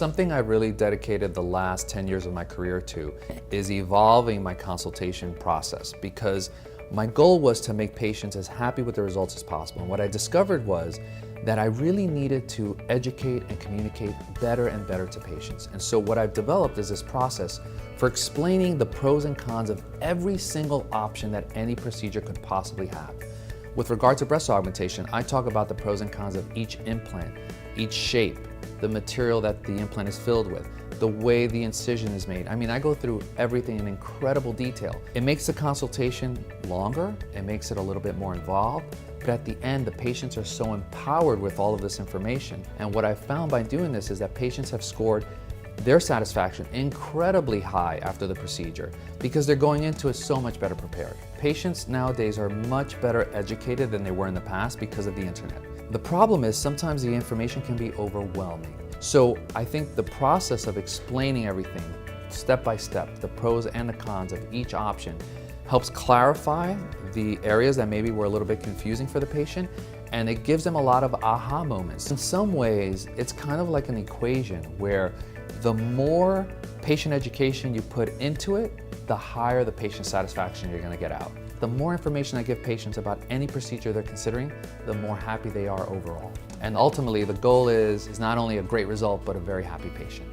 Something I really dedicated the last 10 years of my career to is evolving my consultation process, because my goal was to make patients as happy with the results as possible. And what I discovered was that I really needed to educate and communicate better and better to patients. And so what I've developed is this process for explaining the pros and cons of every single option that any procedure could possibly have. With regard to breast augmentation, I talk about the pros and cons of each implant, each shape, the material that the implant is filled with, the way the incision is made. I mean, I go through everything in incredible detail. It makes the consultation longer, it makes it a little bit more involved, but at the end, the patients are so empowered with all of this information. And what I've found by doing this is that patients have scored their satisfaction incredibly high after the procedure because they're going into it so much better prepared. Patients nowadays are much better educated than they were in the past because of the internet. The problem is sometimes the information can be overwhelming. So I think the process of explaining everything step by step, the pros and the cons of each option, helps clarify the areas that maybe were a little bit confusing for the patient, and it gives them a lot of aha moments. In some ways, it's kind of like an equation where the more patient education you put into it, the higher the patient satisfaction you're going to get out. The more information I give patients about any procedure they're considering, the more happy they are overall. And ultimately, the goal is not only a great result, but a very happy patient.